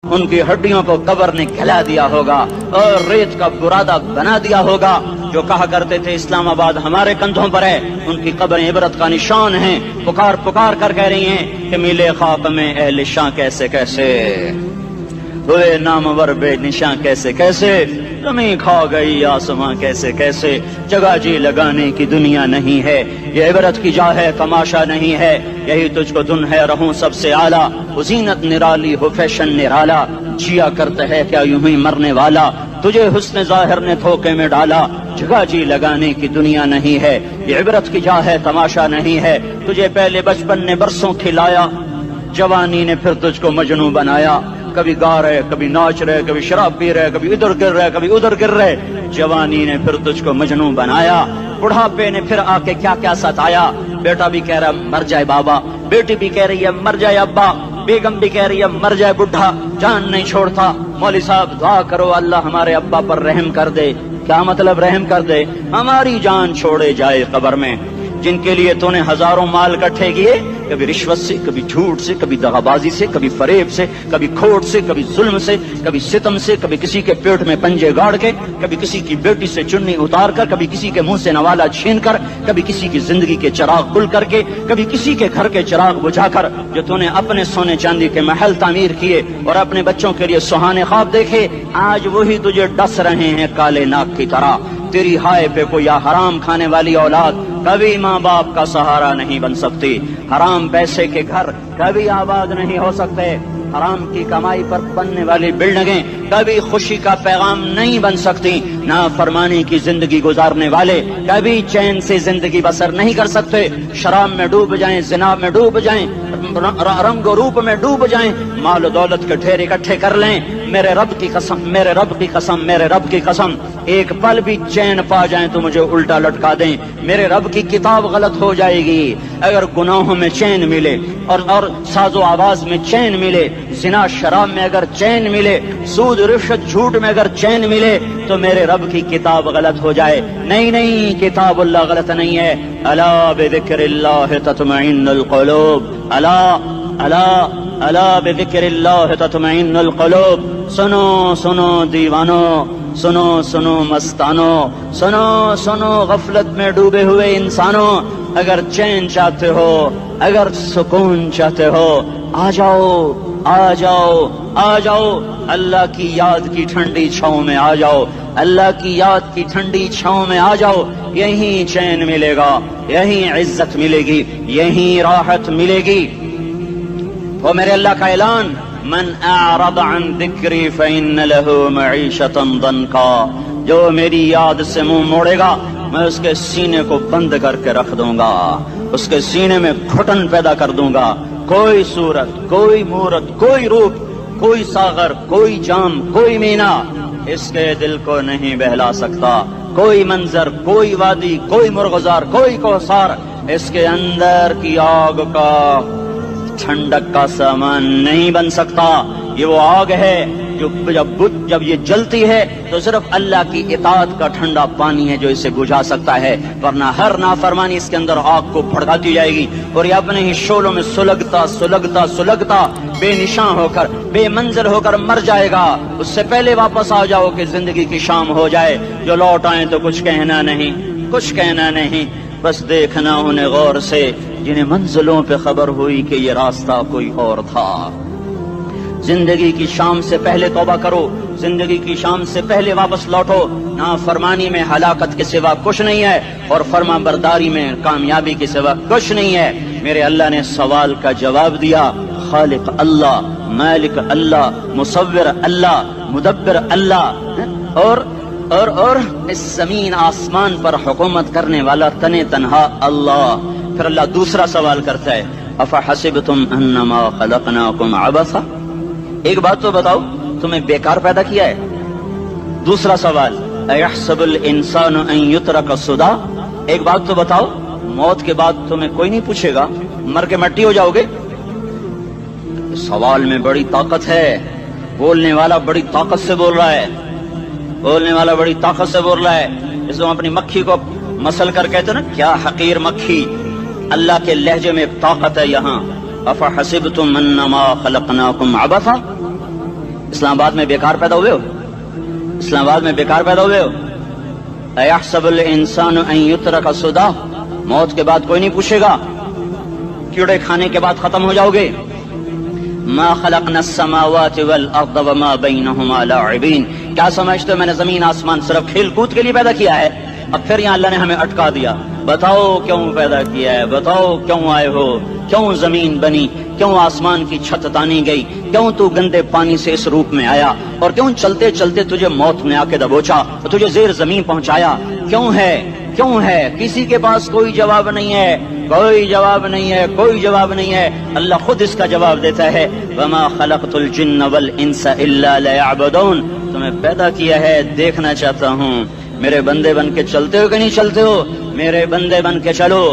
ان کی ہڈیوں کو قبر نے کھلا دیا ہوگا اور ریت کا برادہ بنا دیا ہوگا۔ جو کہا کرتے تھے اسلام آباد ہمارے کندھوں پر ہے، ان کی قبریں عبرت کا نشان ہیں۔ پکار پکار کر کہہ رہی ہیں کہ ملے خاک میں اہل شاں کیسے کیسے، ہوئے نامور بے نشاں کیسے کیسے، زمین کھا گئی آسماں کیسے کیسے، جگہ جی لگانے کی دنیا نہیں ہے، یہ عبرت کی جا ہے تماشا نہیں ہے۔ یہی تجھ کو دن ہے رہوں سب سے اعلیٰ، زینت نرالی ہو فیشن نرالا، جیا کرتا ہے کیا یوں ہی مرنے والا، تجھے حسن ظاہر نے دھوکے میں ڈالا، جگہ جی لگانے کی دنیا نہیں ہے، یہ عبرت کی جا ہے تماشا نہیں ہے۔ تجھے پہلے بچپن نے برسوں کھلایا، جوانی نے پھر تجھ کو مجنوں بنایا، کبھی گا رہے کبھی ناچ رہے کبھی شراب پی رہے کبھی ادھر گر رہے کبھی ادھر گر رہے، جوانی نے پھر تجھ کو مجنوں بنایا، بڑھاپے نے پھر آ کے کیا کیا ستایا، بیٹا بھی کہہ رہا مر جائے بابا، بیٹی بھی کہہ رہی ہے مر جائے ابا، بیگم بھی کہہ رہی ہے مر جائے بڈھا، جان نہیں چھوڑتا۔ مولوی صاحب دعا کرو اللہ ہمارے ابا پر رحم کر دے۔ کیا مطلب رحم کر دے؟ ہماری جان چھوڑے جائے قبر میں۔ جن کے لیے تو نے ہزاروں مال اکٹھے کیے، کبھی رشوت سے کبھی جھوٹ سے کبھی دغابازی سے کبھی فریب سے کبھی کھوٹ سے کبھی ظلم سے کبھی ستم سے، کبھی کسی کے پیٹ میں پنجے گاڑ کے، کبھی کسی کی بیٹی سے چنی اتار کر، کبھی کسی کے منہ سے نوالا چھین کر، کبھی کسی کی زندگی کے چراغ گل کر کے، کبھی کسی کے گھر کے چراغ بجھا کر، جو تو نے اپنے سونے چاندی کے محل تعمیر کیے اور اپنے بچوں کے لیے سہانے خواب دیکھے، آج وہی تجھے ڈس رہے ہیں کالے ناک کی طرح۔ تیری ہائے پہ کوئی حرام کھانے والی اولاد کبھی ماں باپ کا سہارا نہیں بن سکتی، حرام پیسے کے گھر کبھی آباد نہیں ہو سکتے، حرام کی کمائی پر بننے والی بلڈنگیں کبھی خوشی کا پیغام نہیں بن سکتی، نافرمانی کی زندگی گزارنے والے کبھی چین سے زندگی بسر نہیں کر سکتے، شراب میں ڈوب جائیں، زنا میں ڈوب جائیں، رنگ و روپ میں ڈوب جائیں، مال و دولت کے ڈھیر اکٹھے کر لیں، میرے رب کی قسم، میرے رب کی قسم، میرے رب کی قسم، ایک پل بھی چین پا جائیں تو مجھے الٹا لٹکا دیں، میرے رب کی کتاب غلط ہو جائے گی۔ اگر گناہوں میں چین ملے اور ساز و آواز میں چین ملے، زنا شراب میں اگر چین ملے، سود رشوت جھوٹ میں اگر چین ملے، تو میرے رب کی کتاب غلط ہو جائے۔ نہیں نہیں، کتاب اللہ غلط نہیں ہے۔ الا بذکر اللہ تطمئن القلوب، الا الا الا بذکر اللہ تطمئن القلوب۔ سنو سنو دیوانو، سنو سنو مستانو، سنو سنو غفلت میں ڈوبے ہوئے انسانوں، اگر چین چاہتے ہو، اگر سکون چاہتے ہو، آ جاؤ آ جاؤ آ جاؤ، اللہ کی یاد کی ٹھنڈی چھاؤں میں آ جاؤ، اللہ کی یاد کی ٹھنڈی چھاؤں میں آ جاؤ، یہیں چین ملے گا، یہیں عزت ملے گی، یہیں راحت ملے گی۔ وہ میرے اللہ کا اعلان، من اعرض عن ذکری فإن له معیشۃ ضنکا، جو میری یاد سے منہ موڑے گا میں اس کے سینے کو بند کر کے رکھ دوں گا، اس کے سینے میں گھٹن پیدا کر دوں گا، کوئی صورت، کوئی مورت، کوئی روپ، کوئی ساغر، کوئی جام، کوئی مینا اس کے دل کو نہیں بہلا سکتا، کوئی منظر، کوئی وادی، کوئی مرغزار، کوئی کوثر اس کے اندر کی آگ کا ٹھنڈک کا سامان نہیں بن سکتا۔ یہ وہ آگ ہے جو جب یہ جلتی ہے تو صرف اللہ کی اطاعت کا ٹھنڈا پانی ہے جو اسے بجھا سکتا ہے، ورنہ ہر نافرمانی اس کے اندر آگ کو بھڑکاتی جائے گی اور یہ اپنے ہی شعلوں میں سلگتا سلگتا سلگتا بے نشان ہو کر، بے منزل ہو کر مر جائے گا۔ اس سے پہلے واپس آ جاؤ کہ زندگی کی شام ہو جائے۔ جو لوٹ آئیں تو کچھ کہنا نہیں، کچھ کہنا نہیں، بس دیکھنا انہیں غور سے جنہیں منزلوں پہ خبر ہوئی کہ یہ راستہ کوئی اور تھا۔ زندگی کی شام سے پہلے توبہ کرو، زندگی کی شام سے پہلے واپس لوٹو۔ نافرمانی میں ہلاکت کے سوا کچھ نہیں ہے اور فرما برداری میں کامیابی کے سوا کچھ نہیں ہے۔ میرے اللہ نے سوال کا جواب دیا، خالق اللہ، مالک اللہ، مصور اللہ، مدبر اللہ، اور اس زمین آسمان پر حکومت کرنے والا تنے تنہا اللہ۔ پھر اللہ دوسرا سوال کرتا ہے، افحسبتم انما خلقناکم عبثا، ایک بات تو بتاؤ تمہیں بیکار پیدا کیا ہے؟ دوسرا سوال، ایحسب الانسان ان یترک سدی، ایک بات تو بتاؤ موت کے بعد تمہیں کوئی نہیں پوچھے گا، مر کے مٹی ہو جاؤ گے؟ سوال میں بڑی طاقت ہے، بولنے والا بڑی طاقت سے بول رہا ہے، بولنے والا بڑی طاقت سے بول رہا ہے۔ اس کو اپنی مکھی کو مسل کر کہتے نا، کیا حقیر مکھی، اللہ کے لہجے میں طاقت ہے یہاں۔ افحسبتم انما خلقناکم عبثا، اسلام آباد میں بیکار پیدا ہوئے ہو؟ اسلام آباد میں بیکار پیدا ہوئے ہو؟ اَيَحْسَبُ الْإِنسَانُ أَن يُتْرَكَ سُدًى، موت کے بعد کوئی نہیں پوچھے گا، کیڑے کھانے کے بعد ختم ہو جاؤ گے. ما خلقنا السماوات والارض وما بينهما لاعبين، کیا سمجھتے ہو میں نے زمین آسمان صرف کھیل کود کے لیے پیدا کیا ہے؟ اب پھر یہاں اللہ نے ہمیں اٹکا دیا، بتاؤ کیوں پیدا کیا ہے، بتاؤ کیوں آئے ہو، کیوں زمین بنی، کیوں آسمان کی چھت تانی گئی، کیوں تو گندے پانی سے اس روپ میں آیا، اور کیوں چلتے چلتے تجھے موت نے آ کے دبوچا اور تجھے زیر زمین پہنچایا، کیوں ہے کیوں ہے؟ کسی کے پاس کوئی جواب نہیں ہے، کوئی جواب نہیں ہے، کوئی جواب نہیں ہے. اللہ خود اس کا جواب دیتا ہے، وما خلقت الجن والانس الا ليعبدون، تمہیں پیدا کیا ہے دیکھنا چاہتا ہوں میرے بندے بن کے چلتے ہو کہ نہیں چلتے ہو، میرے بندے بن کے چلو.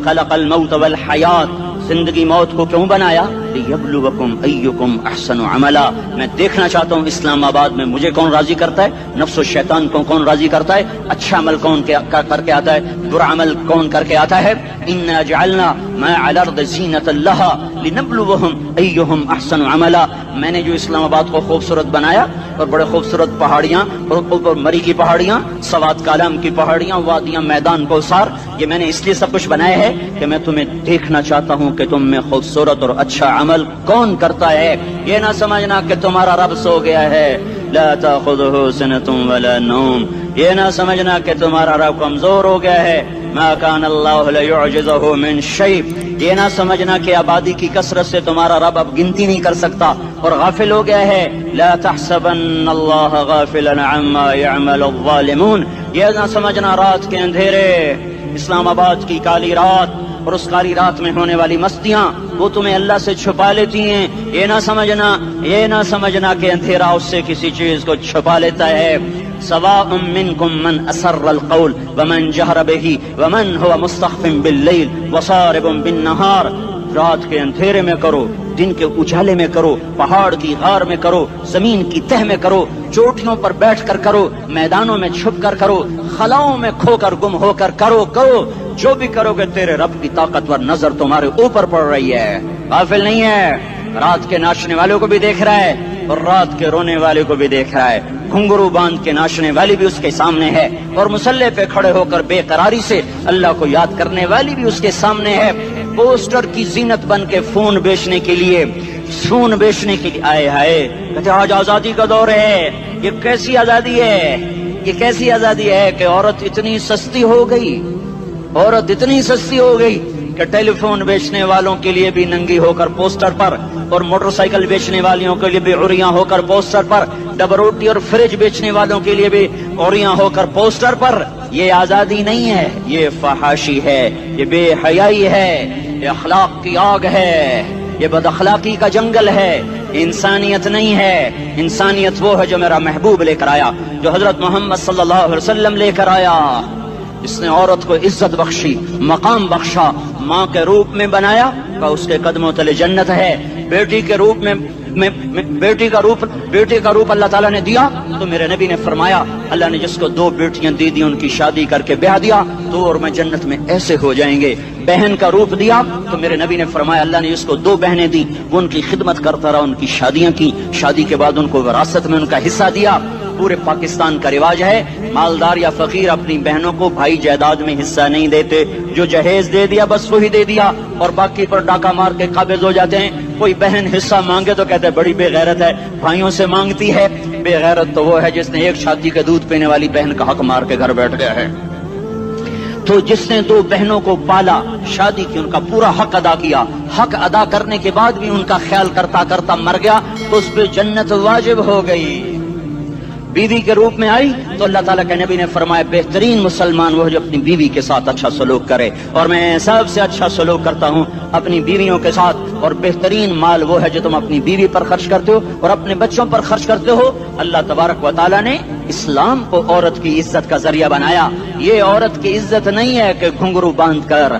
خلق الموت والحیات، زندگی موت کو کیوں بنایا؟ لیبلوکم ایکم احسن عملا، میں دیکھنا چاہتا ہوں اسلام آباد میں مجھے کون راضی کرتا ہے، نفس و شیطان کو کون راضی کرتا ہے، اچھا عمل کون کر کے آتا ہے، برا عمل کون کر کے آتا ہے. انا جعلنا ما علی الارض زینۃ لها لنبلوہم ایہم احسن عملا، میں نے جو اسلام آباد کو خوبصورت بنایا اور بڑے خوبصورت پہاڑیاں اور اوپر مری کی پہاڑیاں، سوات کالام کی پہاڑیاں، وادیاں، میدان کوثر، یہ میں نے اس لیے سب کچھ بنایا ہے کہ میں تمہیں دیکھنا چاہتا ہوں کہ تم میں خوبصورت اور اچھا عمل کون کرتا ہے. یہ نہ سمجھنا کہ تمہارا رب سو گیا ہے، لا تاخذہ سنۃ ولا نوم، یہ نہ سمجھنا کہ تمہارا رب کمزور ہو گیا ہے، ما کان اللہ لیعجزہ من شیء، یہ نہ سمجھنا کہ آبادی کی کثرت سے تمہارا رب اب گنتی نہیں کر سکتا اور غافل ہو گیا ہے. لا تحسبن اللہ غافلا عما يعمل الظالمون، یہ نہ سمجھنا رات کے اندھیرے، اسلام آباد کی کالی رات اور اس کالی رات میں ہونے والی مستیاں وہ تمہیں اللہ سے چھپا لیتی ہیں. یہ نہ سمجھنا کہ اندھیرا اس سے کسی چیز کو چھپا لیتا ہے. سواء منکم من اسر القول ومن جہر بہ ومن هو مستخف باللیل وصارب بالنہار، رات کے اندھیرے میں کرو، دن کے اجالے میں کرو، پہاڑ کی غار میں کرو، زمین کی تہ میں کرو، چوٹیوں پر بیٹھ کر کرو، میدانوں میں چھپ کر کرو، خلاؤں میں کھو کر گم ہو کر کرو، جو بھی کرو گے تیرے رب کی طاقتور نظر تمہارے اوپر پڑ رہی ہے، غافل نہیں ہے. رات کے ناچنے والوں کو بھی دیکھ رہا ہے اور رات کے رونے والے کو بھی دیکھ رہا ہے، گھنگرو باندھ کے ناچنے والی بھی اس کے سامنے ہے اور مسلح پہ کھڑے ہو کر بے قراری سے اللہ کو یاد کرنے والی بھی اس کے سامنے ہے. پوسٹر کی زینت بن کے فون بیچنے کے لیے آئے ہائے کہتے آج آزادی کا دور ہے. یہ کیسی آزادی ہے، یہ کیسی آزادی ہے کہ عورت اتنی سستی ہو گئی کہ ٹیلی فون بیچنے والوں کے لیے بھی ننگی ہو کر پوسٹر پر، اور موٹر سائیکل بیچنے والوں کے لیے بھی عریاں ہو کر پوسٹر پر، ڈبل روٹی اور فریج بیچنے والوں کے لیے بھی عریاں ہو کر پوسٹر پر. یہ آزادی نہیں ہے، یہ فحاشی ہے، یہ بے حیائی ہے، یہ اخلاق کی آگ ہے، یہ بد اخلاقی کا جنگل ہے. انسانیت نہیں ہے. انسانیت وہ ہے جو میرا محبوب لے کر آیا، جو حضرت محمد صلی اللہ علیہ وسلم لے کر آیا، جس نے عورت کو عزت بخشی، مقام بخشا، ماں کے روپ میں بنایا کہ اس کے قدموں تلے جنت ہے، بیٹی کے روپ میں بیٹی کا روپ اللہ تعالیٰ نے دیا تو میرے نبی نے فرمایا اللہ نے جس کو 2 بیٹیاں دی ان کی شادی کر کے بیاہ دیا تو اور میں جنت میں ایسے ہو جائیں گے. بہن کا روپ دیا تو میرے نبی نے فرمایا اللہ نے جس کو 2 بہنیں دی وہ ان کی خدمت کرتا رہا، ان کی شادیاں کی، شادی کے بعد ان کو وراثت میں ان کا حصہ دیا. پورے پاکستان کا رواج ہے مالدار یا فقیر اپنی بہنوں کو بھائی جائیداد میں حصہ نہیں دیتے، جو جہیز دے دیا بس وہی دے دیا اور باقی پر ڈاکہ مار کے قابض ہو جاتے ہیں. کوئی بہن حصہ مانگے تو کہتے ہیں بڑی بے غیرت ہے، بھائیوں سے مانگتی ہے. بے غیرت تو وہ ہے جس نے ایک چھاتی کے دودھ پینے والی بہن کا حق مار کے گھر بیٹھ گیا ہے. تو جس نے 2 بہنوں کو پالا، شادی کی، ان کا پورا حق ادا کیا، حق ادا کرنے کے بعد بھی ان کا خیال کرتا کرتا مر گیا تو اس پہ جنت واجب ہو گئی. بیوی کے روپ میں آئی تو اللہ تعالیٰ کے نبی نے فرمایا بہترین مسلمان وہ جو اپنی بیوی کے ساتھ اچھا سلوک کرے، اور میں سب سے اچھا سلوک کرتا ہوں اپنی بیویوں کے ساتھ. اور بہترین مال وہ ہے جو تم اپنی بیوی پر خرچ کرتے ہو اور اپنے بچوں پر خرچ کرتے ہو. اللہ تبارک و تعالیٰ نے اسلام کو عورت کی عزت کا ذریعہ بنایا. یہ عورت کی عزت نہیں ہے کہ گھنگرو باندھ کر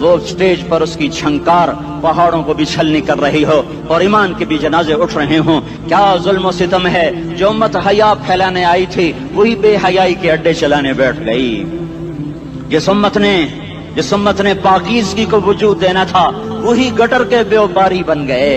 وہ اسٹیج پر اس کی چھنکار پہاڑوں کو بھی چھلنی کر رہی ہو اور ایمان کے بھی جنازے اٹھ رہے ہوں. کیا ظلم و ستم ہے. جو امت حیا پھیلانے آئی تھی وہی بے حیائی کے اڈے چلانے بیٹھ گئی. جس امت نے پاکیزگی کو وجود دینا تھا وہی گٹر کے بیوباری بن گئے.